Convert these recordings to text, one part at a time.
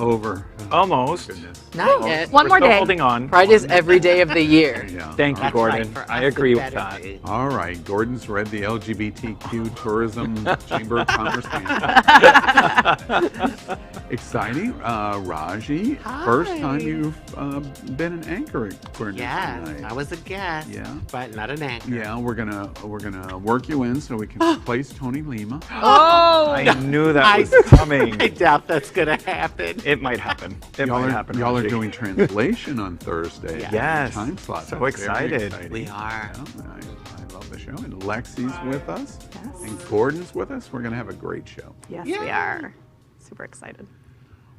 over. Almost. Goodness. Not yet. One We're more still day. holding on. Pride is every day of the year. Yeah. Thank you, That's Gordon. right, for I us, agree it with better that. be. All right, Gordon's read the LGBTQ Tourism Chamber of Commerce Manual. Exciting. Rajee, Hi. first time you've been an anchor at Queer News Yes, Tonight. I was a guest, Yeah. but not an anchor. Yeah, we're gonna work you in so we can replace Tony Lima. Oh! I knew that I- was coming. I doubt that's gonna happen. It might happen. It Y'all might are, happen. y'all are Rajee. doing translation on Thursday. Yes. Yes. Time slot. So That's very excited. exciting. We are. Yeah, I love the show. And Lexi's with us. Yes. And Gordon's with us. We're going to have a great show. Yes, Yay. we are. Super excited.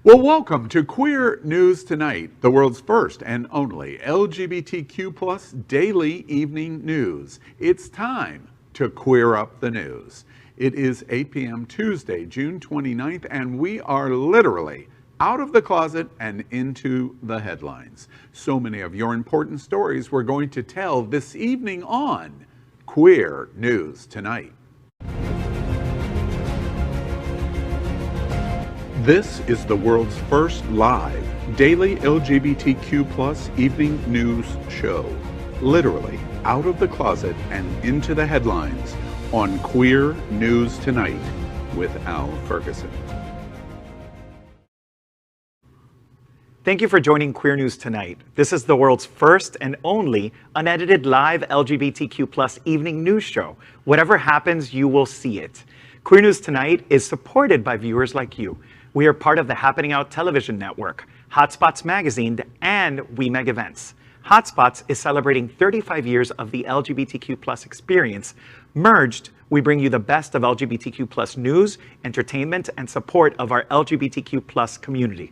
Well, welcome to Queer News Tonight, the world's first and only LGBTQ plus daily evening news. It's time to queer up the news. It is 8 p.m. Tuesday, June 29th, and we are literally out of the closet and into the headlines. So many of your important stories we're going to tell this evening on Queer News Tonight. This is the world's first live daily LGBTQ plus evening news show. Literally out of the closet and into the headlines on Queer News Tonight with Al Ferguson. Thank you for joining Queer News Tonight. This is the world's first and only unedited live LGBTQ plus evening news show. Whatever happens, you will see it. Queer News Tonight is supported by viewers like you. We are part of the Happening Out television network, Hotspots Magazine, and WeMeg Events. Hotspots is celebrating 35 years of the LGBTQ plus experience. Merged, we bring you the best of LGBTQ plus news, entertainment, and support of our LGBTQ plus community.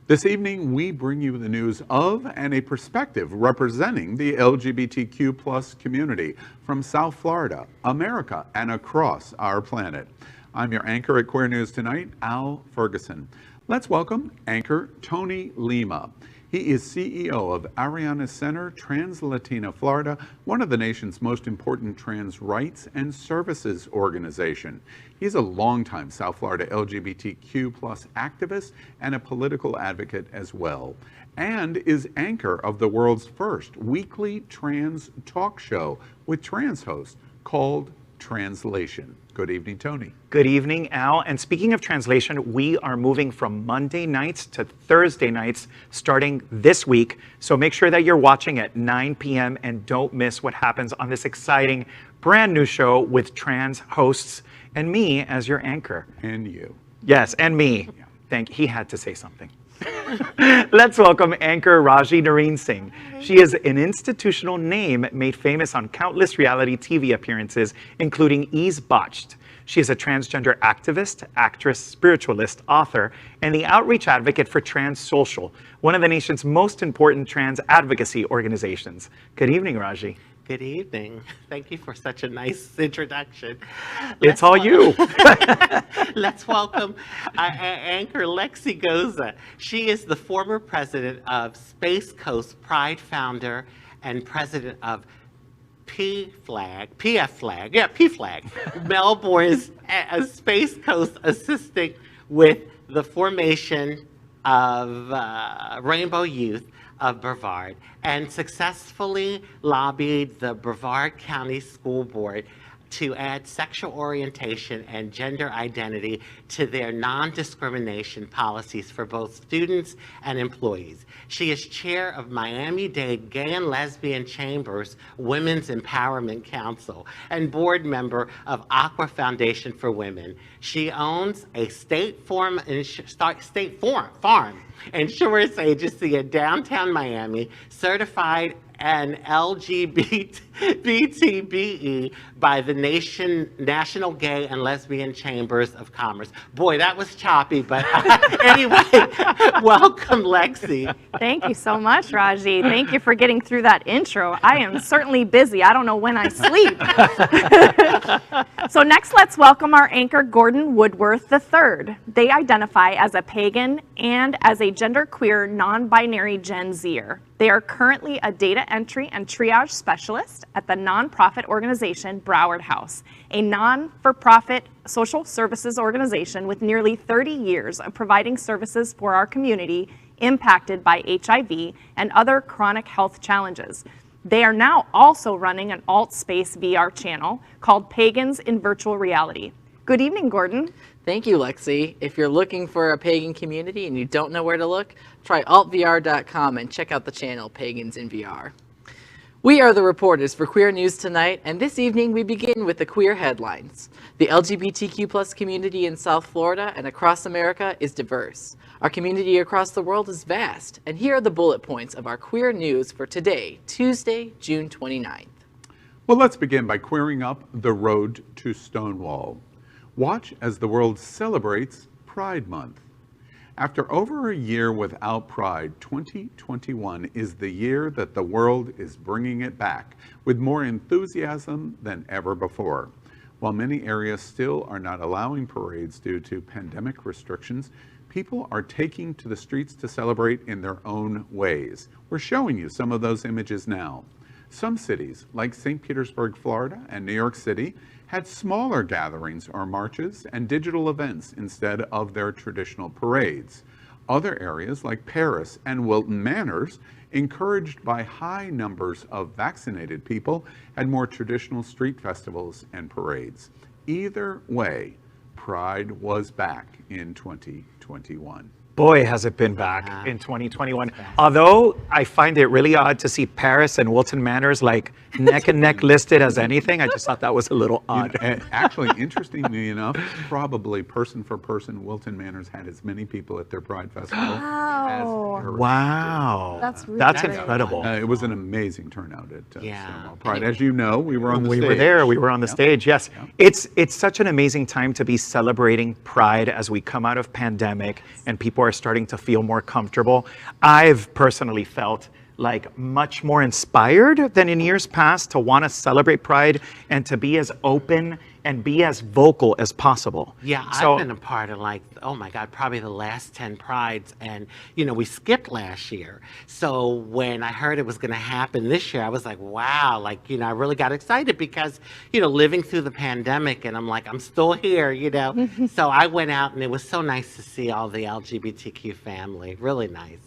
This evening, we bring you the news of and a perspective representing the LGBTQ plus community from South Florida, America, and across our planet. I'm your anchor at Queer News Tonight, Al Ferguson. Let's welcome anchor Tony Lima. He is CEO of Ariana Center, Trans Latina Florida, one of the nation's most important trans rights and services organization. He's a longtime South Florida LGBTQ plus activist and a political advocate as well, and is anchor of the world's first weekly trans talk show with trans hosts called Translation. Good evening, Tony. Good evening, Al. And speaking of translation, we are moving from Monday nights to Thursday nights starting this week. So make sure that you're watching at 9 p.m. and don't miss what happens on this exciting brand new show with trans hosts and me as your anchor. And you. Yes, and me. He had to say something. Let's welcome anchor Rajee Narine Singh. She is an institutional name made famous on countless reality TV appearances, including Ease Botched. She is a transgender activist, actress, spiritualist, author, and the outreach advocate for Trans Social, one of the nation's most important trans advocacy organizations. Good evening, Rajee. Good evening. Thank you for such a nice introduction. It's all you. Let's welcome anchor Lexi Goza. She is the former president of Space Coast Pride founder and president of PFLAG, Melbourne's Space Coast, assisting with the formation of Rainbow Youth of Brevard, and successfully lobbied the Brevard County School Board to add sexual orientation and gender identity to their non-discrimination policies for both students and employees. She is chair of Miami-Dade Gay and Lesbian Chambers Women's Empowerment Council and board member of Aqua Foundation for Women. She owns a State Farm insurance agency in downtown Miami, certified and LGBTBE by the National Gay and Lesbian Chambers of Commerce. Boy, that was choppy, but anyway, welcome, Lexi. Thank you so much, Rajee. Thank you for getting through that intro. I am certainly busy. I don't know when I sleep. So next, let's welcome our anchor, Gordon Woodworth III. They identify as a pagan and as a genderqueer, non-binary Gen Zer. They are currently a data entry and triage specialist at the nonprofit organization Broward House, a non-for-profit social services organization with nearly 30 years of providing services for our community impacted by HIV and other chronic health challenges. They are now also running an alt-space VR channel called Pagans in Virtual Reality. Good evening, Gordon. Thank you, Lexi. If you're looking for a pagan community and you don't know where to look, try altvr.com and check out the channel Pagans in VR. We are the reporters for Queer News Tonight, and this evening we begin with the queer headlines. The LGBTQ+ community in South Florida and across America is diverse. Our community across the world is vast, and here are the bullet points of our queer news for today, Tuesday, June 29th. Well, let's begin by queering up the road to Stonewall. Watch as the world celebrates Pride Month. After over a year without Pride, 2021 is the year that the world is bringing it back with more enthusiasm than ever before. While many areas still are not allowing parades due to pandemic restrictions, people are taking to the streets to celebrate in their own ways. We're showing you some of those images now. Some cities, like St. Petersburg, Florida, and New York City, had smaller gatherings or marches and digital events instead of their traditional parades. Other areas, like Paris and Wilton Manors, encouraged by high numbers of vaccinated people, had more traditional street festivals and parades. Either way, Pride was back in 2021. Boy, has it been back in 2021. Although I find it really odd to see Paris and Wilton Manors like neck and neck listed as anything. I just thought that was a little odd. Actually, interestingly enough, probably person for person, Wilton Manors had as many people at their Pride Festival as Paris. Wow. That's incredible. It was an amazing turnout at Stonewall Pride. As you know, we were on the We stage. were there. We were on the stage. Yes. It's such an amazing time to be celebrating Pride as we come out of pandemic and people are starting to feel more comfortable. I've personally felt like much more inspired than in years past to want to celebrate Pride and to be as open and be as vocal as possible. Yeah, So- I've been a part of like, oh my God, probably the last 10 Prides. And, you know, we skipped last year. So when I heard it was going to happen this year, I was like, wow, like, you know, I really got excited because, you know, living through the pandemic and I'm like, I'm still here, you know. So I went out and it was so nice to see all the LGBTQ family. Really nice.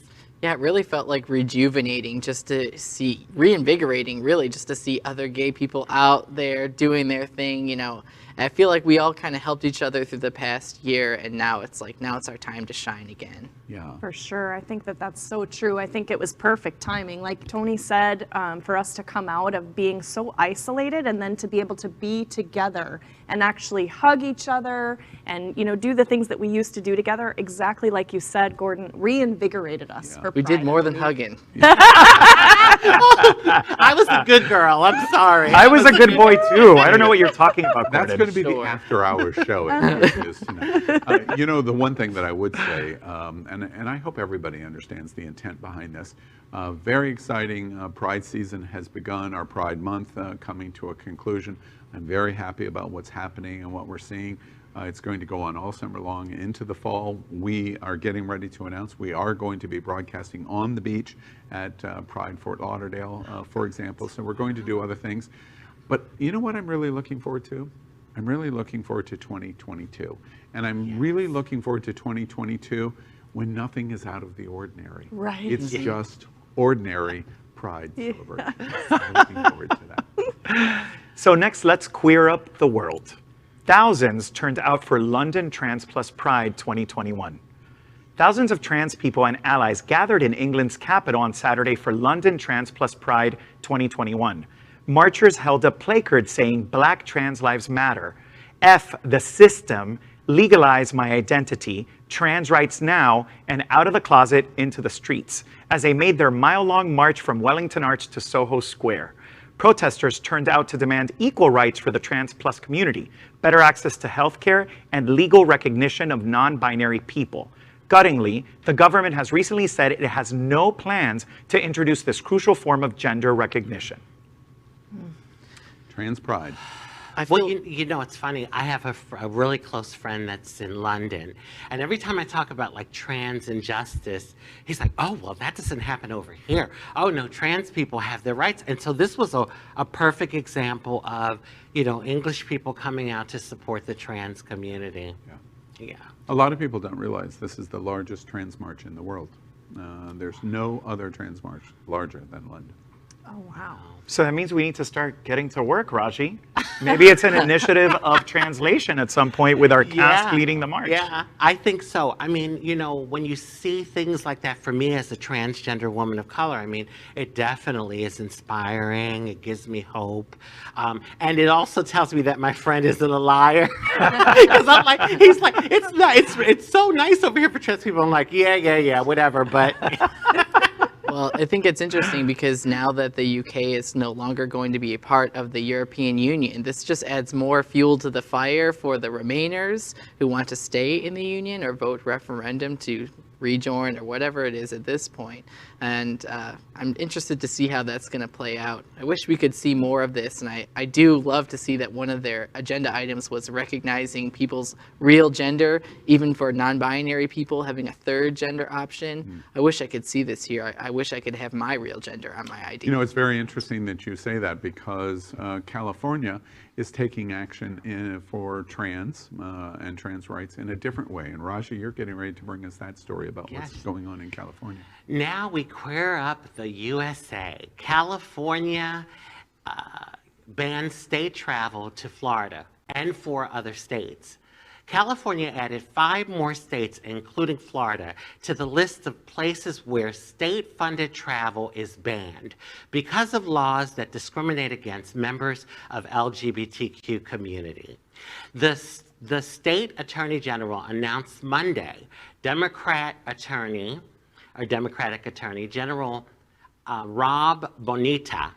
Yeah, it really felt like rejuvenating just to see, reinvigorating really, just to see other gay people out there doing their thing, you know. And I feel like we all kind of helped each other through the past year, and now it's our time to shine again. Yeah. For sure. I think that that's so true. I think it was perfect timing. Like Tony said, for us to come out of being so isolated and then to be able to be together and actually hug each other and, you know, do the things that we used to do together, exactly like you said, Gordon, reinvigorated us. For We did Pride. more than hugging. I was a good girl. I'm sorry. I was a good boy too. I don't know what you're talking about, That's Gordon. going to be the after-hours show at Queer News tonight. You know, the one thing that I would say, and I hope everybody understands the intent behind this, very exciting Pride season has begun, our Pride Month coming to a conclusion. I'm very happy about what's happening and what we're seeing. It's going to go on all summer long into the fall. We are getting ready to announce we are going to be broadcasting on the beach at Pride Fort Lauderdale, for example. So we're going to do other things. But you know what I'm really looking forward to? I'm really looking forward to 2022. And I'm really looking forward to 2022 when nothing is out of the ordinary. Right. It's just ordinary Pride celebration. I'm looking forward to that. So next, let's queer up the world. Thousands turned out for London Trans Plus Pride 2021. Thousands of trans people and allies gathered in England's capital on Saturday for London Trans Plus Pride 2021. Marchers held up placards saying Black trans lives matter, F the system, legalize my identity, trans rights now, and out of the closet into the streets, as they made their mile-long march from Wellington Arch to Soho Square. Protesters turned out to demand equal rights for the trans plus community, better access to healthcare, and legal recognition of non-binary people. Guttingly, the government has recently said it has no plans to introduce this crucial form of gender recognition. Trans Pride. Well, you know, it's funny. I have a really close friend that's in London, and every time I talk about like trans injustice, he's like, "Oh, well, that doesn't happen over here. Oh no, trans people have their rights." And so this was a perfect example of, you know, English people coming out to support the trans community. Yeah. A lot of people don't realize this is the largest trans march in the world. There's no other trans march larger than London. Oh, wow. So that means we need to start getting to work, Rajee. Maybe it's an initiative of translation at some point with our cast leading the march. Yeah, I think so. I mean, you know, when you see things like that, for me as a transgender woman of color, I mean, it definitely is inspiring. It gives me hope. And it also tells me that my friend isn't a liar. Because I'm like, he's like, it's so nice over here for trans people. I'm like, yeah, whatever. But Well, I think it's interesting because now that the UK is no longer going to be a part of the European Union, this just adds more fuel to the fire for the Remainers who want to stay in the Union or vote referendum to rejoin or whatever it is at this point. And I'm interested to see how that's going to play out. I wish we could see more of this, and I do love to see that one of their agenda items was recognizing people's real gender, even for non-binary people having a third gender option. I wish I could see this here. I wish I could have my real gender on my ID. You know, it's very interesting that you say that because California is taking action for trans and trans rights in a different way. And Rajee, you're getting ready to bring us that story about what's going on in California. now we queer up the USA. California banned state travel to Florida and 4 other states. California added 5 more states, including Florida, to the list of places where state-funded travel is banned because of laws that discriminate against members of LGBTQ community. The state attorney general announced Monday, Democratic Attorney General Rob Bonita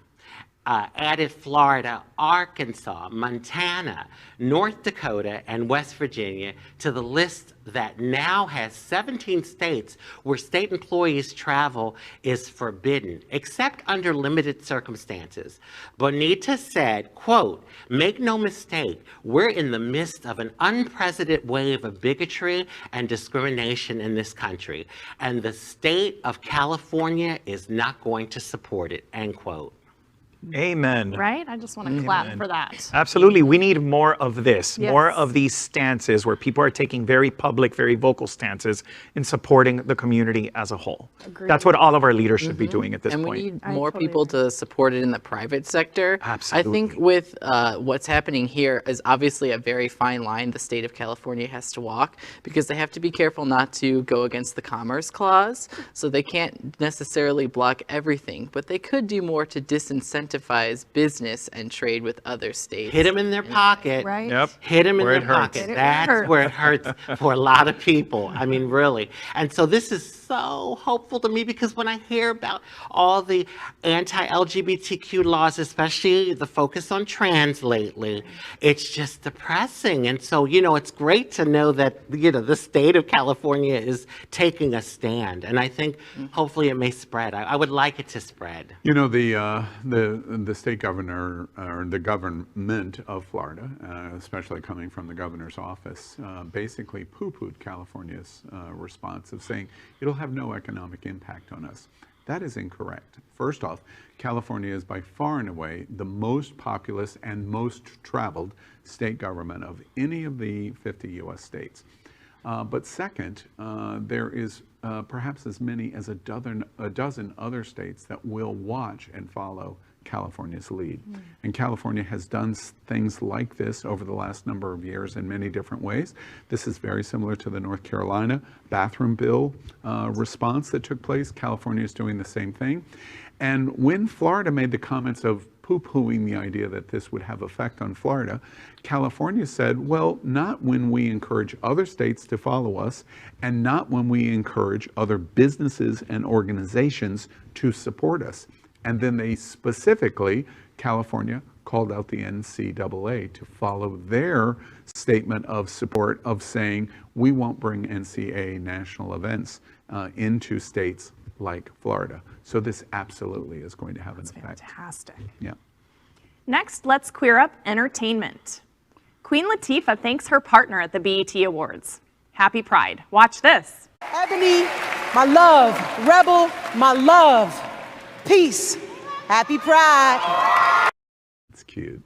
added Florida, Arkansas, Montana, North Dakota, and West Virginia to the list that now has 17 states where state employees' travel is forbidden, except under limited circumstances. Bonita said, quote, "Make no mistake, we're in the midst of an unprecedented wave of bigotry and discrimination in this country, and the state of California is not going to support it," end quote. Amen. Right? I just want to clap for that. Absolutely. We need more of this, more Yes. of these stances where people are taking very public, very vocal stances in supporting the community as a whole. Agreed. That's what all of our leaders should be doing at this And point. we need I more totally people to support it in the private sector. Absolutely. I think with what's happening here is obviously a very fine line the state of California has to walk, because they have to be careful not to go against the Commerce Clause. So they can't necessarily block everything, but they could do more to disincentivize business and trade with other states. Hit them in their pocket. Right? Yep. Hit them in Where their it hurts. pocket. It That's hurts. where it hurts for a lot of people. I mean, really. And so this is so hopeful to me, because when I hear about all the anti-LGBTQ laws, especially the focus on trans lately, it's just depressing. And so, you know, it's great to know that, you know, the state of California is taking a stand. And I think hopefully it may spread. I would like it to spread. You know, the state governor or the government of Florida, especially coming from the governor's office, basically poo-pooed California's response of saying it'll have no economic impact on us. That is incorrect. First off, California is by far and away the most populous and most traveled state government of any of the 50 U.S. states. But second, there is perhaps as many as a dozen other states that will watch and follow California's lead. And California has done things like this over the last number of years in many different ways. This is very similar to the North Carolina bathroom bill response that took place. California is doing the same thing. And when Florida made the comments of poo-pooing the idea that this would have effect on Florida, California said, well, not when we encourage other states to follow us, and not when we encourage other businesses and organizations to support us. And then they specifically, California called out the NCAA to follow their statement of support of saying, we won't bring NCAA national events into states like Florida. So this absolutely is going to have an effect. Fantastic. Yeah. Next, let's queer up entertainment. Queen Latifah thanks her partner at the BET Awards. Happy Pride. Watch this. Ebony, my love. Rebel, my love. Peace. Happy Pride. It's cute.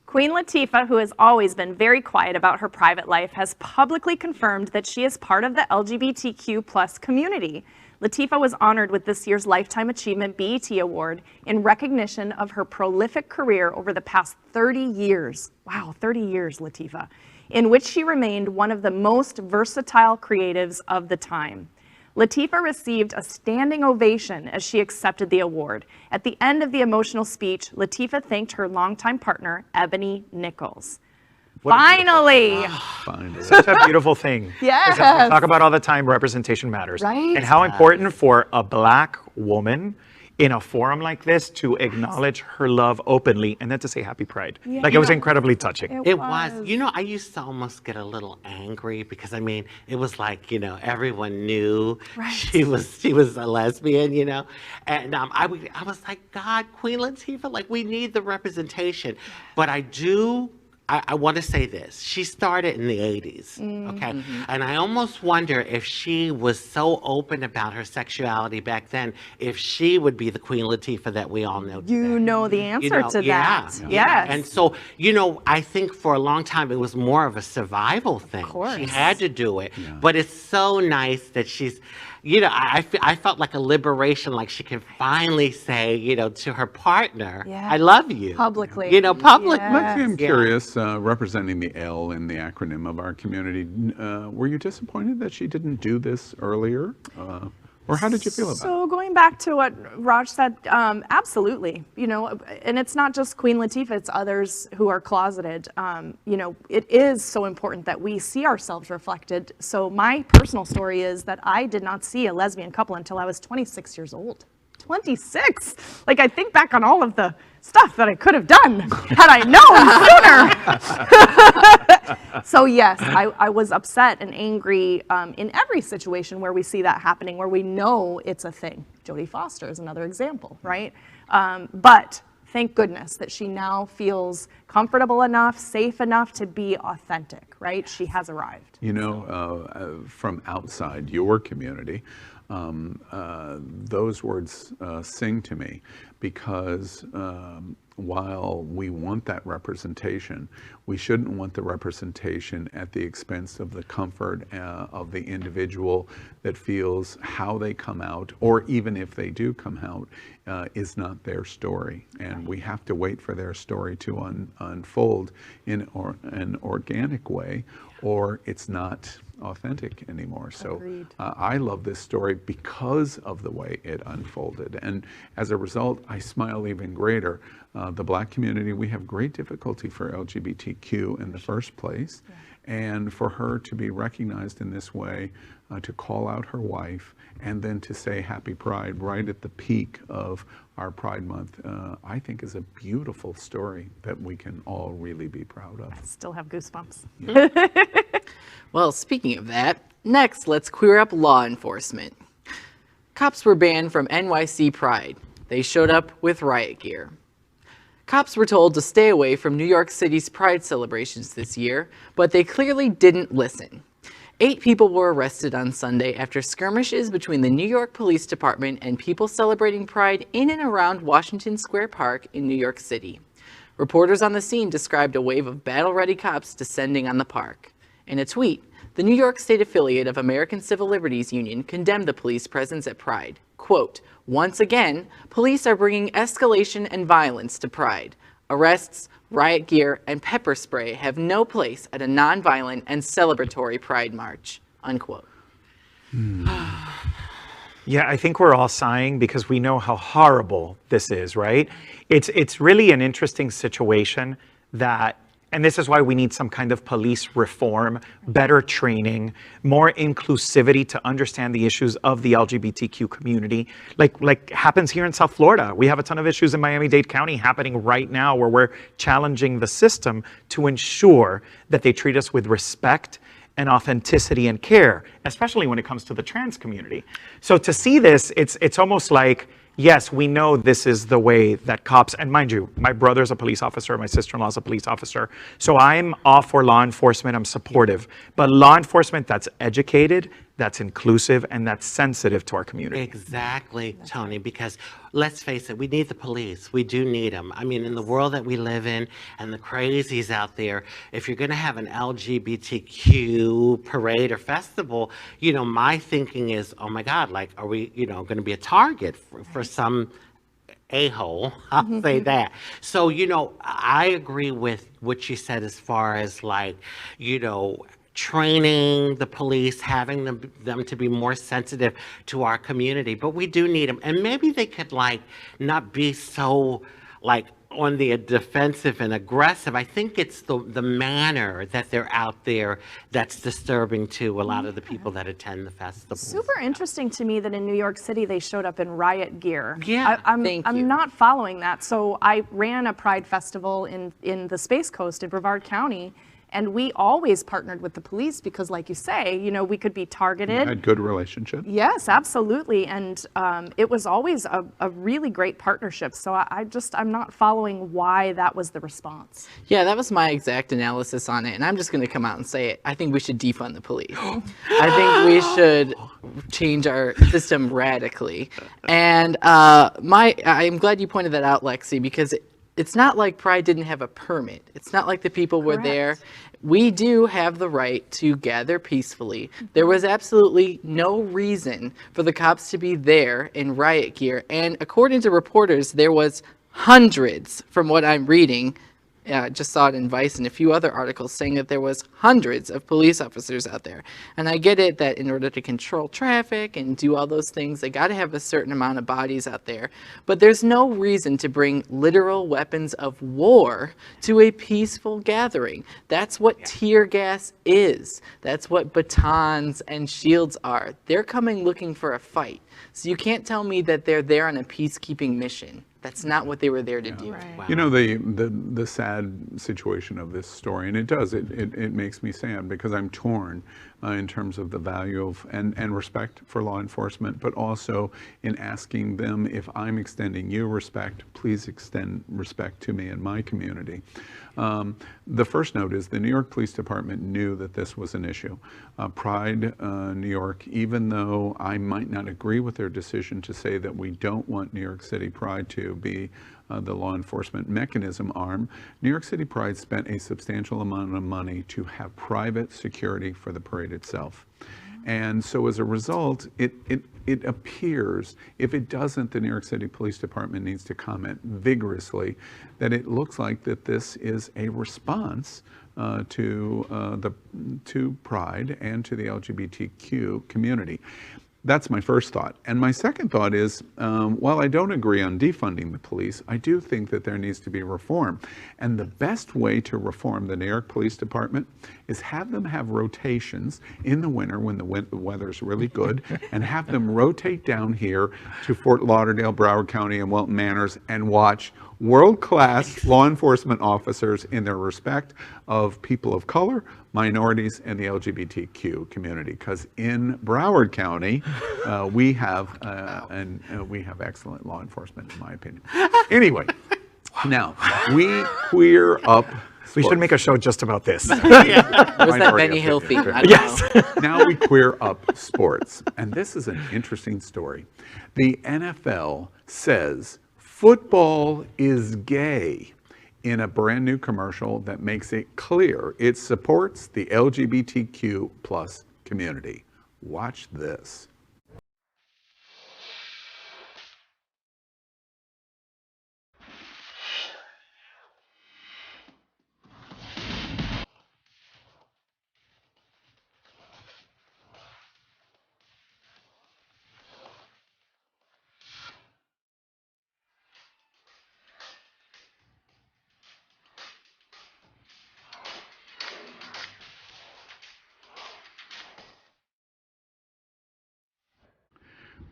Queen Latifah, who has always been very quiet about her private life, has publicly confirmed that she is part of the LGBTQ+ community. Latifah was honored with this year's Lifetime Achievement BET Award in recognition of her prolific career over the past 30 years. Wow, 30 years, Latifah, in which she remained one of the most versatile creatives of the time. Latifah received a standing ovation as she accepted the award. At the end of the emotional speech, Latifah thanked her longtime partner, Ebony Nichols. Finally! Such a beautiful thing. Yes. We talk about all the time, representation matters. Right. And how important for a Black woman in a forum like this to acknowledge her love openly and then to say happy Pride. Yeah. Like, it was incredibly touching. It was. You know, I used to almost get a little angry because, I mean, it was like, you know, everyone knew she was a lesbian, you know. And I was like, God, Queen Latifah, like, we need the representation. But I want to say this. She started in the 80s, okay? And I almost wonder if she was so open about her sexuality back then, if she would be the Queen Latifah that we all know today. You know the answer to that. Yeah. Yes. And so, you know, I think for a long time it was more of a survival thing. Of course. She had to do it. But it's so nice that she's, you know, I felt like a liberation, like she can finally say, you know, to her partner, I love you. Publicly. You know, publicly. Yes. Lexi, I'm curious, representing the L in the acronym of our community, were you disappointed that she didn't do this earlier? Or how did you feel about it? So going back to what Raj said, absolutely. You know, and it's not just Queen Latifah, it's others who are closeted. You know, it is so important that we see ourselves reflected. So my personal story is that I did not see a lesbian couple until I was 26 years old. 26! Like, I think back on all of the stuff that I could have done had I known sooner. So yes, I was upset and angry in every situation where we see that happening, where we know it's a thing. Jodie Foster is another example, right? But thank goodness that she now feels comfortable enough, safe enough to be authentic, right? She has arrived. You know, from outside your community, those words sing to me because while we want that representation, we shouldn't want the representation at the expense of the comfort of the individual that feels how they come out, or even if they do come out, is not their story. And we have to wait for their story to unfold in an organic way, or it's not authentic anymore. So I love this story because of the way it unfolded. And as a result, I smile even greater. The Black community, we have great difficulty for LGBTQ in the first place. And for her to be recognized in this way, to call out her wife, and then to say Happy Pride right at the peak of our Pride Month, I think is a beautiful story that we can all really be proud of. I still have goosebumps. Well, speaking of that, next let's queer up law enforcement. Cops were banned from NYC Pride. They showed up with riot gear. Cops were told to stay away from New York City's Pride celebrations this year, but they clearly didn't listen. 8 people were arrested on Sunday after skirmishes between the New York Police Department and people celebrating Pride in and around Washington Square Park in New York City. Reporters on the scene described a wave of battle-ready cops descending on the park. In a tweet, the New York State affiliate of American Civil Liberties Union condemned the police presence at Pride. Quote, "Once again, police are bringing escalation and violence to Pride. Arrests, riot gear, and pepper spray have no place at a nonviolent and celebratory Pride march." Unquote. Yeah, I think we're all sighing because we know how horrible this is, right? It's really an interesting situation that, and this is why we need some kind of police reform, better training, more inclusivity to understand the issues of the LGBTQ community, like happens here in South Florida. We have a ton of issues in Miami-Dade County happening right now where we're challenging the system to ensure that they treat us with respect and authenticity and care, especially when it comes to the trans community. So to see this, it's almost like yes, we know this is the way that cops, and mind you, my brother's a police officer, my sister-in-law's a police officer, so I'm all for law enforcement, I'm supportive, but law enforcement that's educated, that's inclusive, and that's sensitive to our community. Exactly, Tony, because let's face it, we need the police. We do need them. I mean, in the world that we live in and the crazies out there, if you're going to have an LGBTQ parade or festival, my thinking is, oh my God, like, are we, going to be a target for some a-hole? I'll say that. So, I agree with what you said as far as like, training the police, having them to be more sensitive to our community, but we do need them. And maybe they could like not be so like on the defensive and aggressive. I think it's the manner that they're out there that's disturbing to a lot of the people that attend the festival. Super interesting to me that in New York City they showed up in Riot gear. Yeah, I'm thank you. not following that. So I ran a Pride Festival in the Space Coast in Brevard County, and we always partnered with the police because, like you say, we could be targeted. Had good relationship. Yes, absolutely. And it was always a really great partnership. So I'm not following why that was the response. Yeah, that was my exact analysis on it, and I'm just going to come out and say it. I think we should defund the police. I think we should change our system radically. And I'm glad you pointed that out, Lexi, because it's not like Pride didn't have a permit. It's not like the people were there. We do have the right to gather peacefully. There was absolutely no reason for the cops to be there in riot gear. And according to reporters, there was hundreds, from what I'm reading, just saw it in Vice and a few other articles saying that there was hundreds of police officers out there. And I get it that in order to control traffic and do all those things, they got to have a certain amount of bodies out there. But there's no reason to bring literal weapons of war to a peaceful gathering. That's what tear gas is. That's what batons and shields are. They're coming looking for a fight. So you can't tell me that they're there on a peacekeeping mission. That's not what they were there to do. Wow. The sad situation of this story, and it makes me sad because I'm torn in terms of the value of and respect for law enforcement, but also in asking them, if I'm extending you respect, please extend respect to me and my community. The first note is the New York Police Department knew that this was an issue. Pride New York, even though I might not agree with their decision to say that we don't want New York City Pride to be the law enforcement mechanism arm, New York City Pride spent a substantial amount of money to have private security for the parade itself. And so as a result, it appears, if it doesn't, the New York City Police Department needs to comment vigorously that it looks like that this is a response to Pride and to the LGBTQ community. That's my first thought. And my second thought is, while I don't agree on defunding the police, I do think that there needs to be reform. And the best way to reform the New York Police Department is have them have rotations in the winter when the weather's really good, and have them rotate down here to Fort Lauderdale, Broward County, and Welton Manors and watch world-class law enforcement officers in their respect of people of color, minorities, and the LGBTQ community. Because in Broward County, we have excellent law enforcement, in my opinion. Anyway, now we queer up. We should make a show just about this. Where's that Benny Hill theme? I don't know. Now we queer up sports. And this is an interesting story. The NFL says football is gay in a brand new commercial that makes it clear it supports the LGBTQ plus community. Watch this.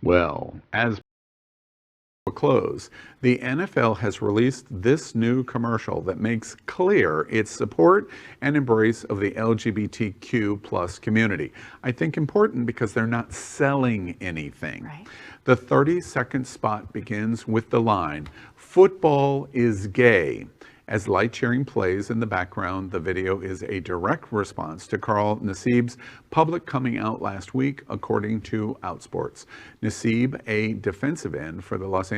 Well, as close. The NFL has released this new commercial that makes clear its support and embrace of the LGBTQ plus community. I think important because they're not selling anything. Right. The 30-second spot begins with the line, "Football is gay." As light cheering plays in the background, the video is a direct response to Carl Nassib's public coming out last week, according to Outsports. Nassib, a defensive end for the Las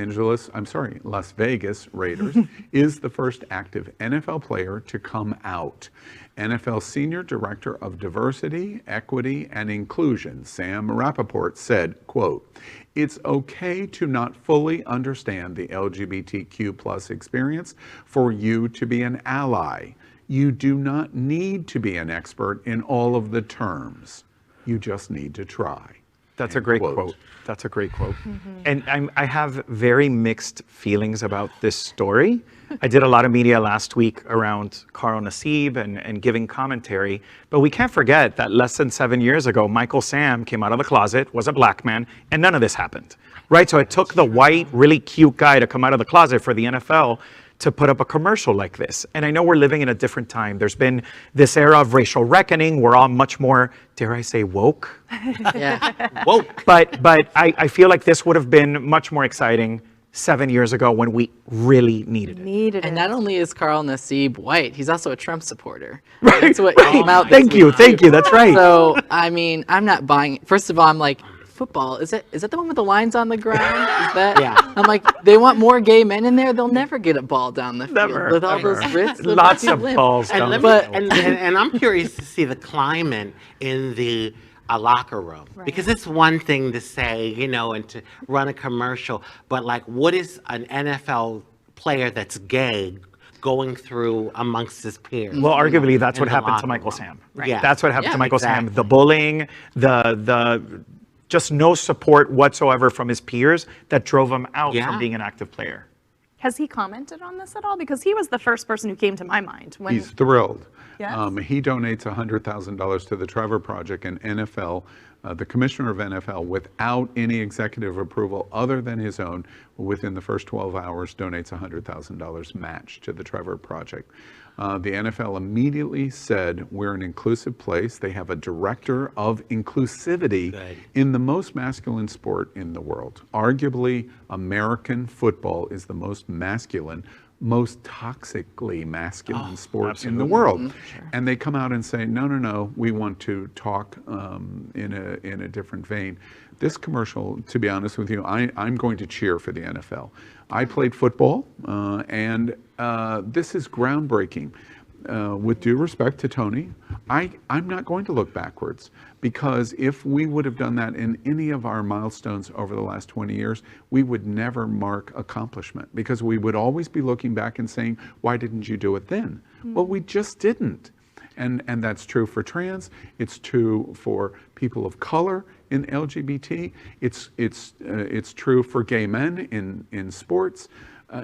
Vegas Raiders, is the first active NFL player to come out. NFL Senior Director of Diversity, Equity, and Inclusion, Sam Rappaport, said, quote, "It's okay to not fully understand the LGBTQ plus experience for you to be an ally. You do not need to be an expert in all of the terms. You just need to try." That's a great quote. That's a great quote. And I have very mixed feelings about this story. I did a lot of media last week around Carl Nassib and giving commentary, but we can't forget that less than 7 years ago, Michael Sam came out of the closet, was a black man, and none of this happened, right? So it took the white, really cute guy to come out of the closet for the NFL to put up a commercial like this. And I know we're living in a different time. There's been this era of racial reckoning. We're all much more, dare I say, woke? Yeah. Woke. But I feel like this would have been much more exciting 7 years ago when we really needed it. And not only is Carl Nassib white, he's also a Trump supporter. Right. That's what came out. Thank you. That's right. So, I mean, I'm not buying it. First of all, I'm like, football, is that the one with the lines on the ground? Is that? Yeah. I'm like, they want more gay men in there? They'll never get a ball down the field. Never. With all those wrists. Lots of balls down the field. And I'm curious to see the climate in the locker room. Right. Because it's one thing to say, you know, and to run a commercial, but like, what is an NFL player that's gay going through amongst his peers? Well, arguably, that's what happened to Michael Sam. Right. Yeah. That's what happened to Michael exactly. Sam. The bullying, the just no support whatsoever from his peers that drove him out from being an active player. Has he commented on this at all? Because he was the first person who came to my mind. When He's thrilled. Yes. He donates $100,000 to the Trevor Project, and NFL, the commissioner of NFL, without any executive approval other than his own, within the first 12 hours, donates $100,000 match to the Trevor Project. The NFL immediately said, we're an inclusive place. They have a director of inclusivity in the most masculine sport in the world. Arguably, American football is the most masculine, most toxically masculine sport in the world. And they come out and say, no, we want to talk in a different vein. This commercial, to be honest with you, I'm going to cheer for the NFL. I played football, and this is groundbreaking. With due respect to Tony, I'm not going to look backwards, because if we would have done that in any of our milestones over the last 20 years, we would never mark accomplishment, because we would always be looking back and saying, why didn't you do it then? Well, we just didn't. And that's true for trans, it's true for people of color in LGBT, it's true for gay men in sports,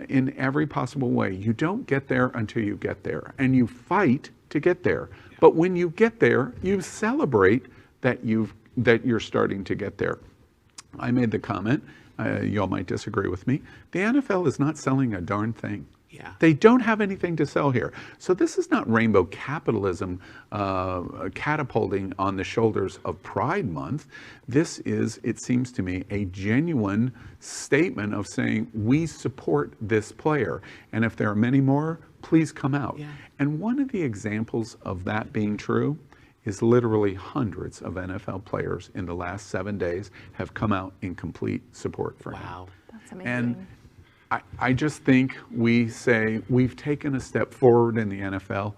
in every possible way. You don't get there until you get there, and you fight to get there. But when you get there, you celebrate that you're starting to get there. I made the comment, y'all might disagree with me, the NFL is not selling a darn thing. Yeah. They don't have anything to sell here. So this is not rainbow capitalism catapulting on the shoulders of Pride Month. This is, it seems to me, a genuine statement of saying, we support this player. And if there are many more, please come out. Yeah. And one of the examples of that being true is literally hundreds of NFL players in the last 7 days have come out in complete support for him. Wow. That's amazing. And I just think we say we've taken a step forward in the NFL.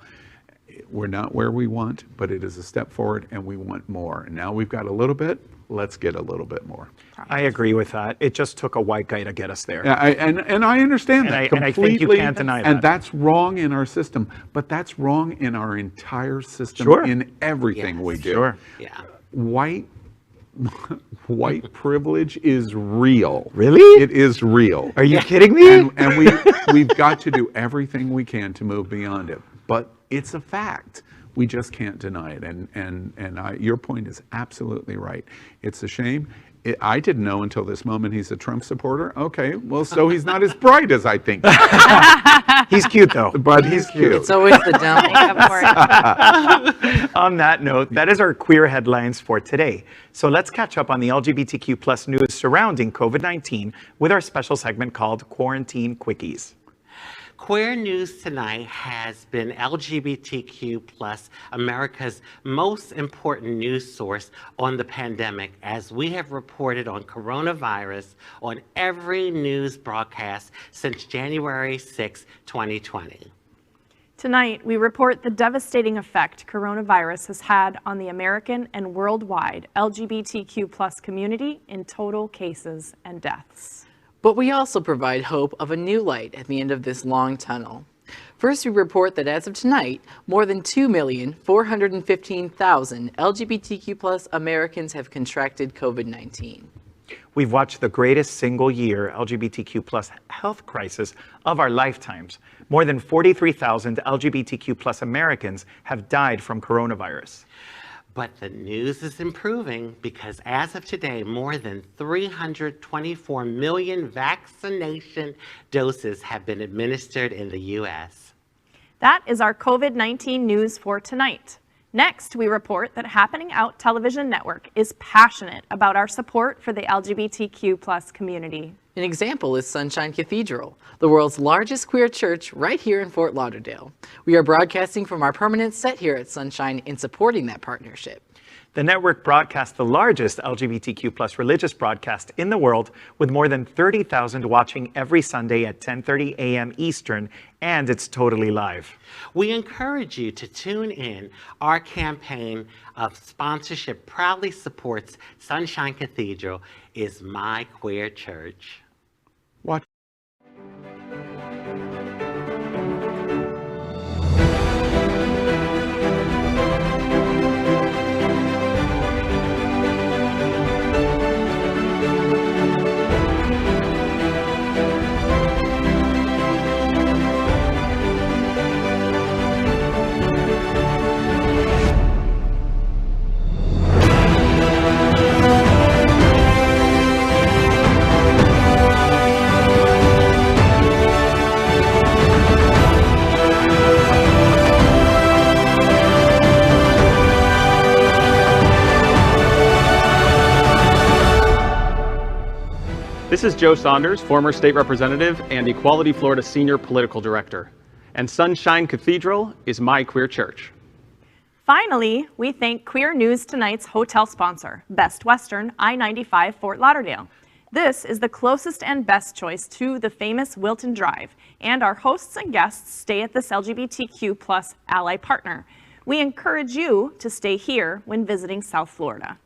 We're not where we want, but it is a step forward, and we want more. And now we've got a little bit. Let's get a little bit more. I agree with that. It just took a white guy to get us there. Yeah, and I understand that completely. And I think you can't deny that. And that's wrong in our system, but that's wrong in our entire system, in everything we do. Sure. Yeah. White privilege is real. Really? It is real. Are you kidding me? And we've got to do everything we can to move beyond it. But it's a fact. We just can't deny it. And your point is absolutely right. It's a shame. I didn't know until this moment he's a Trump supporter. Okay, well, so he's not as bright as I think. He's cute, though. But he's cute. It's always the dumb one. Of course. On that note, that is our queer headlines for today. So let's catch up on the LGBTQ plus news surrounding COVID-19 with our special segment called Quarantine Quickies. Queer News Tonight has been LGBTQ plus America's most important news source on the pandemic, as we have reported on coronavirus on every news broadcast since January 6, 2020. Tonight, we report the devastating effect coronavirus has had on the American and worldwide LGBTQ plus community in total cases and deaths. But we also provide hope of a new light at the end of this long tunnel. First, we report that as of tonight, more than 2,415,000 LGBTQ plus Americans have contracted COVID-19. We've watched the greatest single year LGBTQ plus health crisis of our lifetimes. More than 43,000 LGBTQ plus Americans have died from coronavirus. But the news is improving, because as of today, more than 324 million vaccination doses have been administered in the U.S. That is our COVID-19 news for tonight. Next, we report that Happening Out Television Network is passionate about our support for the LGBTQ plus community. An example is Sunshine Cathedral, the world's largest queer church right here in Fort Lauderdale. We are broadcasting from our permanent set here at Sunshine in supporting that partnership. The network broadcasts the largest LGBTQ plus religious broadcast in the world, with more than 30,000 watching every Sunday at 10:30 a.m. Eastern, and it's totally live. We encourage you to tune in. Our campaign of sponsorship proudly supports Sunshine Cathedral is my queer church. Watch. This is Joe Saunders, former state representative and Equality Florida senior political director. And Sunshine Cathedral is my queer church. Finally, we thank Queer News Tonight's hotel sponsor, Best Western I-95 Fort Lauderdale. This is the closest and best choice to the famous Wilton Drive, and our hosts and guests stay at this LGBTQ plus ally partner. We encourage you to stay here when visiting South Florida.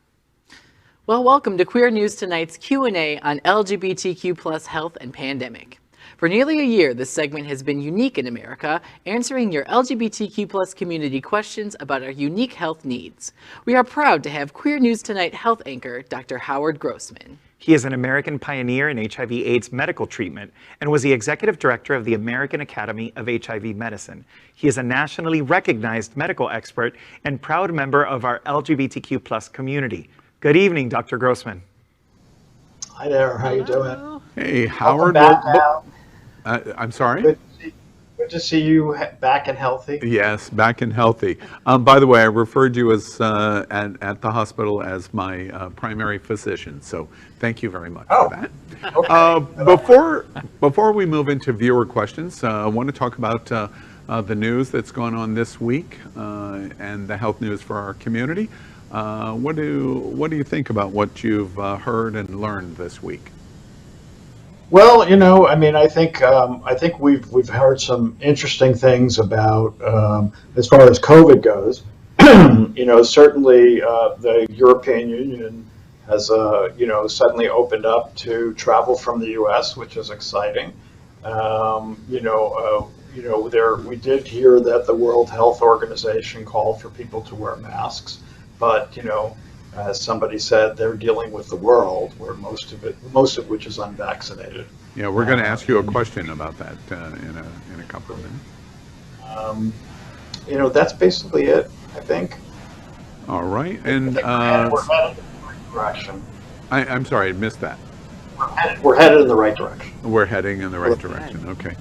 Well, welcome to Queer News Tonight's Q&A on LGBTQ plus health and pandemic. For nearly a year, this segment has been unique in America, answering your LGBTQ plus community questions about our unique health needs. We are proud to have Queer News Tonight health anchor, Dr. Howard Grossman. He is an American pioneer in HIV/AIDS medical treatment and was the executive director of the American Academy of HIV Medicine. He is a nationally recognized medical expert and proud member of our LGBTQ plus community. Good evening, Dr. Grossman. Hi there, how you doing? Hey, Howard. I'm sorry? Good to see you back and healthy. Yes, back and healthy. By the way, I referred you as at the hospital as my primary physician, so thank you very much for that. Okay. Before we move into viewer questions, I want to talk about the news that's going on this week and the health news for our community. What do you think about what you've heard and learned this week? Well, you know, I mean, I think we've heard some interesting things about as far as COVID goes. You know, certainly the European Union has suddenly opened up to travel from the U.S., which is exciting. We did hear that the World Health Organization called for people to wear masks. But, you know, as somebody said, they're dealing with the world, where most of which is unvaccinated. Yeah, we're going to ask you a question about that in a couple of minutes. You know, that's basically it, I think. All right, and we're headed in the right direction. I'm sorry, I missed that. We're headed in the right direction. We're heading in the right direction. Okay.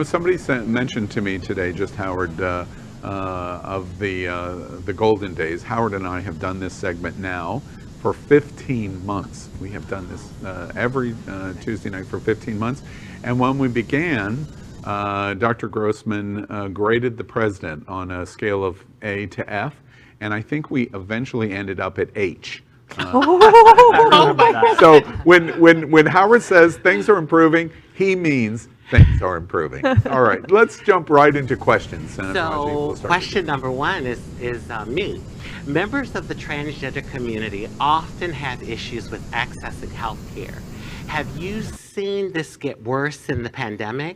Somebody mentioned to me today, just Howard, of the Golden Days. Howard and I have done this segment now for 15 months. We have done this every Tuesday night for 15 months. And when we began, Dr. Grossman graded the president on a scale of A to F, and I think we eventually ended up at H. So when Howard says things are improving, he means things are improving. All right, let's jump right into questions. So question number one is me. Members of the transgender community often have issues with accessing health care. Have you seen this get worse in the pandemic?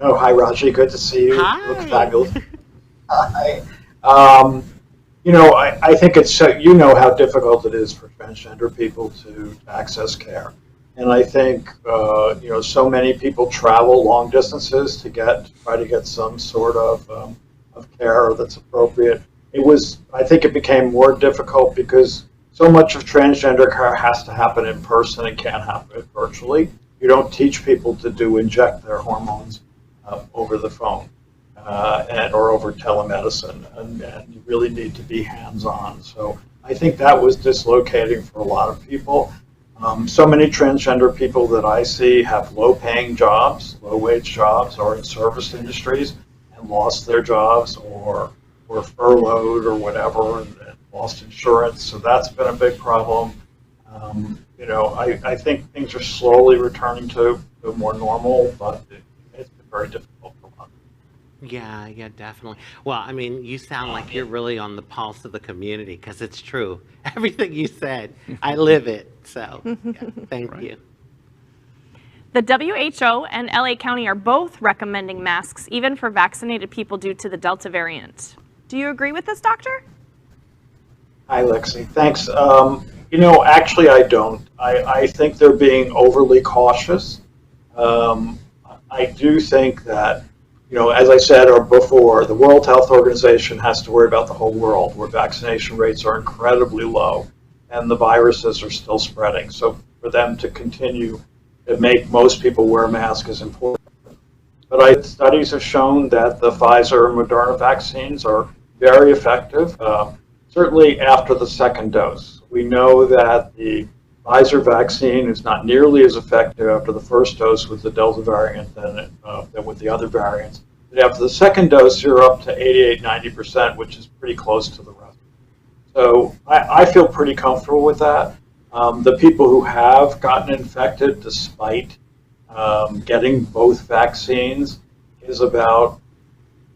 Oh, hi, Rajee. Good to see you. Hi. You look fabulous. Hi. I think it's you know how difficult it is for transgender people to access care, and I think so many people travel long distances to try to get some sort of care that's appropriate. I think it became more difficult because so much of transgender care has to happen in person and can't happen virtually. You don't teach people to inject their hormones over the phone. Or over telemedicine, and you really need to be hands-on. So I think that was dislocating for a lot of people. So many transgender people that I see have low-paying jobs, low-wage jobs, or in service industries, and lost their jobs, or were furloughed or whatever, and lost insurance. So that's been a big problem. I think things are slowly returning to more normal, but it's been very difficult for a lot. Yeah, definitely. Well, I mean, you sound like you're really on the pulse of the community, because it's true. Everything you said, I live it. So, thank you. The WHO and LA County are both recommending masks, even for vaccinated people, due to the Delta variant. Do you agree with this, doctor? Hi, Lexi. Thanks. Actually, I don't. I think they're being overly cautious. I do think that, as I said before, the World Health Organization has to worry about the whole world, where vaccination rates are incredibly low and the viruses are still spreading. So for them to continue to make most people wear masks is important. But studies have shown that the Pfizer and Moderna vaccines are very effective, certainly after the second dose. We know that the Pfizer vaccine is not nearly as effective after the first dose with the Delta variant than with the other variants. But after the second dose, you're up to 88-90%, which is pretty close to the rest. So I feel pretty comfortable with that. The people who have gotten infected despite getting both vaccines is about,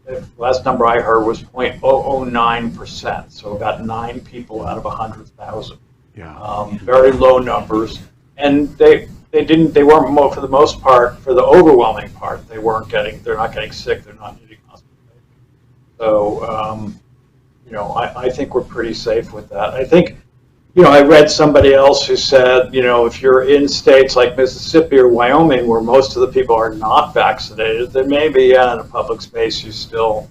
the last number I heard was 0.009%, so about 9 people out of 100,000. Yeah. Very low numbers, and they weren't, for the most part, for the overwhelming part, they're not getting sick, they're not needing hospitalization. So I think we're pretty safe with that. I think, I read somebody else who said, if you're in states like Mississippi or Wyoming where most of the people are not vaccinated, then maybe in a public space you still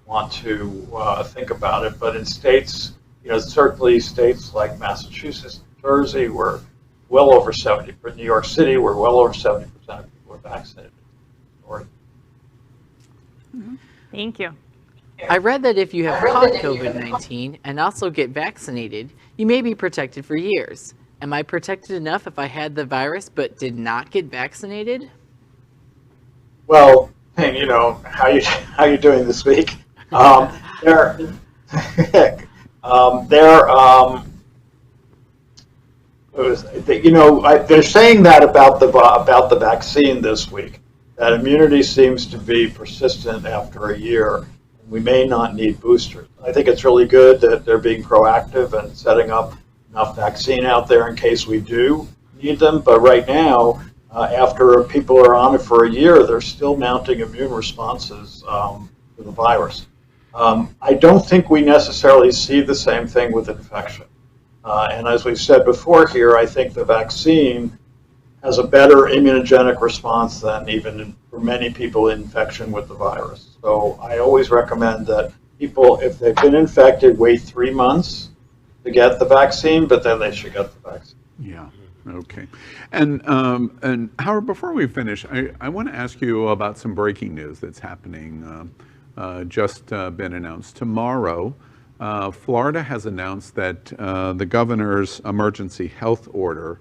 want to think about it. But in states, certainly states like Massachusetts, New Jersey, we're well over 70%. For New York City, we're well over 70% of people are vaccinated. Thank you. I read that if you have caught COVID-19 and also get vaccinated, you may be protected for years. Am I protected enough if I had the virus but did not get vaccinated? Well, how you doing this week? They're saying that about the vaccine this week, that immunity seems to be persistent after a year. We may not need boosters. I think it's really good that they're being proactive and setting up enough vaccine out there in case we do need them. But right now, after people are on it for a year, they're still mounting immune responses to the virus. I don't think we necessarily see the same thing with infection. And as we've said before here, I think the vaccine has a better immunogenic response than even for many people infection with the virus. So I always recommend that people, if they've been infected, wait 3 months to get the vaccine, but then they should get the vaccine. Yeah. Okay. And Howard, before we finish, I want to ask you about some breaking news that's happening, just been announced. Tomorrow, Florida has announced that the governor's emergency health order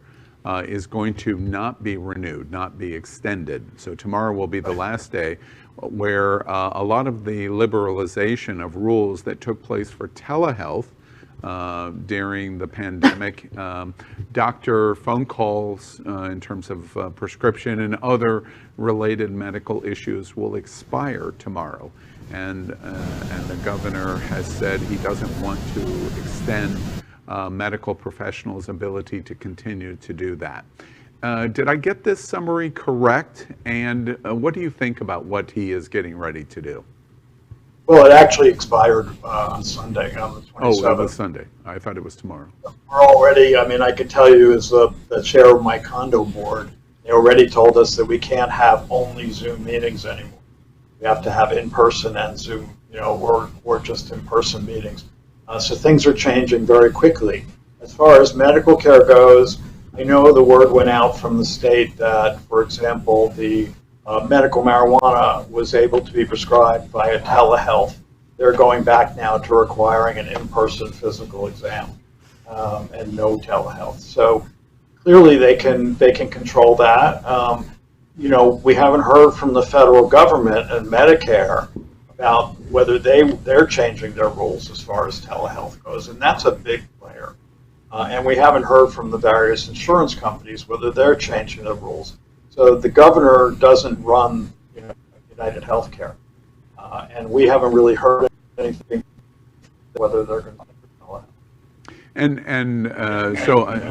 is going to not be renewed, not be extended. So tomorrow will be the last day where a lot of the liberalization of rules that took place for telehealth during the pandemic, doctor phone calls in terms of prescription and other related medical issues will expire tomorrow. And the governor has said he doesn't want to extend medical professionals' ability to continue to do that. Did I get this summary correct? And what do you think about what he is getting ready to do? Well, it actually expired on Sunday, on the 27th. Oh, it was Sunday. I thought it was tomorrow. We're already, I mean, I can tell you as the chair of my condo board, they already told us that we can't have only Zoom meetings anymore. We have to have in-person and Zoom, or just in-person meetings. So things are changing very quickly. As far as medical care goes, I know the word went out from the state that, for example, the medical marijuana was able to be prescribed via telehealth. They're going back now to requiring an in-person physical exam and no telehealth. So clearly they can control that. We haven't heard from the federal government and Medicare about whether they're changing their rules as far as telehealth goes, and that's a big player. And we haven't heard from the various insurance companies whether they're changing their rules. So the governor doesn't run United Healthcare, and we haven't really heard anything whether they're going to telehealth. And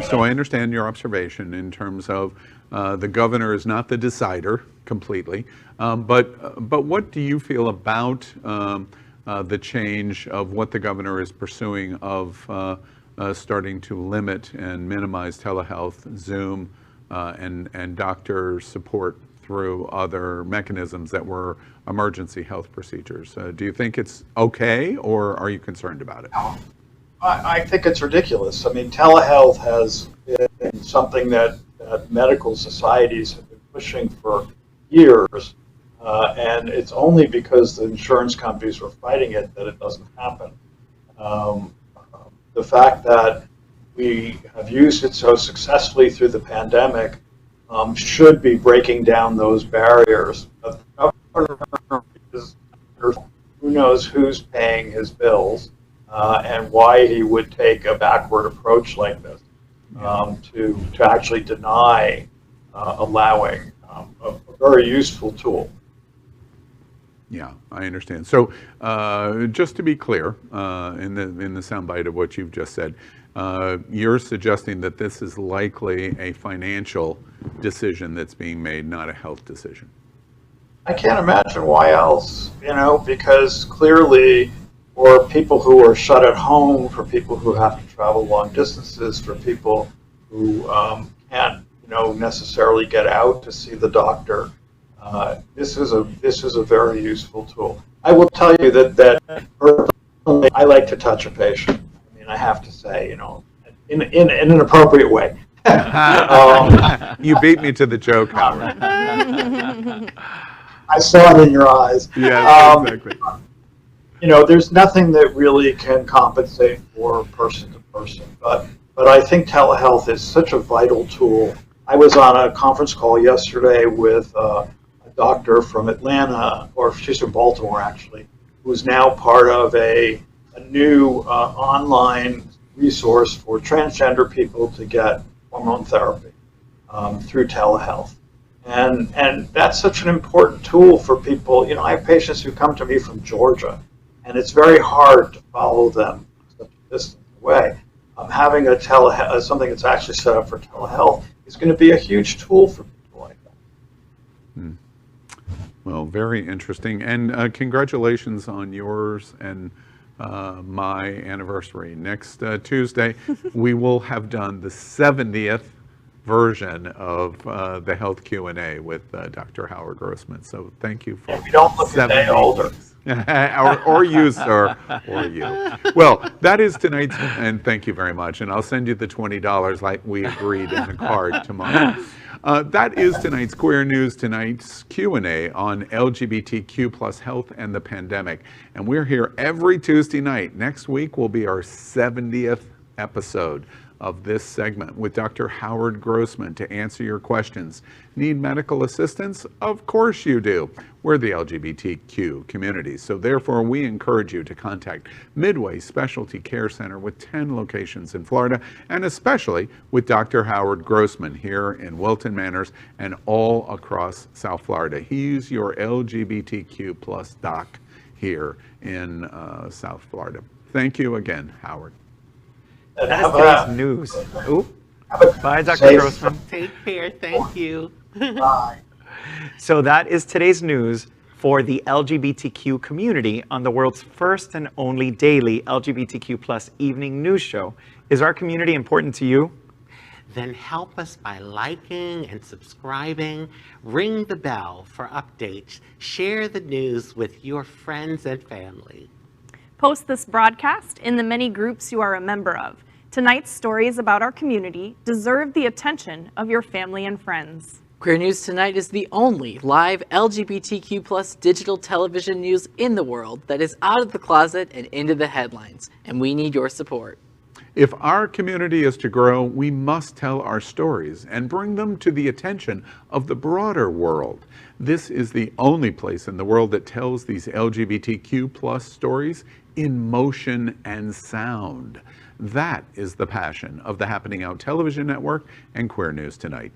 so I understand your observation in terms of the governor is not the decider completely, but what do you feel about the change of what the governor is pursuing of starting to limit and minimize telehealth, Zoom, and doctor support through other mechanisms that were emergency health procedures? Do you think it's okay, or are you concerned about it? I think it's ridiculous. I mean, telehealth has been something that medical societies have been pushing for years, and it's only because the insurance companies were fighting it that it doesn't happen. The fact that we have used it so successfully through the pandemic should be breaking down those barriers. But the governor who knows who's paying his bills and why he would take a backward approach like this to actually deny allowing a very useful tool. Yeah, I understand. So just to be clear, in the soundbite of what you've just said, you're suggesting that this is likely a financial decision that's being made, not a health decision. I can't imagine why else, because clearly for people who are shut at home, for people who have to travel long distances, for people who can't, necessarily get out to see the doctor, this is a very useful tool. I will tell you that personally, I like to touch a patient. I mean, I have to say, in an appropriate way. You beat me to the joke, Howard. I saw it in your eyes. Yeah, exactly. There's nothing that really can compensate for person to person, but I think telehealth is such a vital tool. I was on a conference call yesterday with a doctor from Atlanta, or she's from Baltimore actually, who's now part of a new online resource for transgender people to get hormone therapy through telehealth. And that's such an important tool for people. I have patients who come to me from Georgia, and it's very hard to follow them such a distance away. Having something that's actually set up for telehealth is going to be a huge tool for people like that. Well, very interesting. And congratulations on yours and my anniversary. Next Tuesday, we will have done the 70th version of the health Q&A with Dr. Howard Grossman. So thank you for We don't look a day older. or you, sir, or you. Well, that is tonight's, and thank you very much. And I'll send you the $20 like we agreed in the card tomorrow. That is tonight's Queer News, tonight's Q&A on LGBTQ plus health and the pandemic. And we're here every Tuesday night. Next week will be our 70th episode of this segment with Dr. Howard Grossman to answer your questions. Need medical assistance? Of course you do. We're the LGBTQ community, so therefore we encourage you to contact Midway Specialty Care Center with 10 locations in Florida, and especially with Dr. Howard Grossman here in Wilton Manors and all across South Florida. He's your LGBTQ plus doc here in South Florida. Thank you again, Howard. That is today's news. Ooh. Bye, Dr. Safe. Grossman. Take care. Thank you. Bye. So that is today's news for the LGBTQ community on the world's first and only daily LGBTQ plus evening news show. Is our community important to you? Then help us by liking and subscribing, ring the bell for updates, share the news with your friends and family. Post this broadcast in the many groups you are a member of. Tonight's stories about our community deserve the attention of your family and friends. Queer News Tonight is the only live LGBTQ plus digital television news in the world that is out of the closet and into the headlines, and we need your support. If our community is to grow, we must tell our stories and bring them to the attention of the broader world. This is the only place in the world that tells these LGBTQ plus stories in motion and sound. That is the passion of the Happening Out Television Network and Queer News Tonight.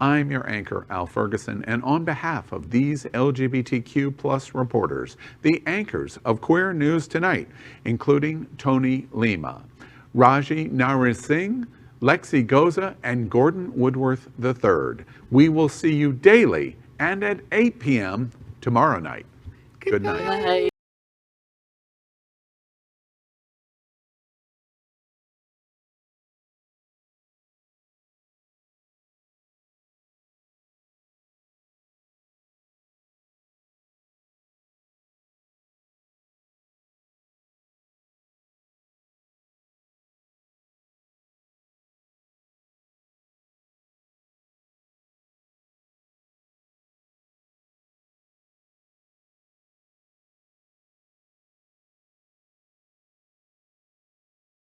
I'm your anchor, Al Ferguson, and on behalf of these LGBTQ plus reporters, the anchors of Queer News Tonight, including Tony Lima, Rajee Narine Singh, Lexi Goza, and Gordon Woodworth III. We will see you daily and at 8 p.m. tomorrow night. Good night. Bye.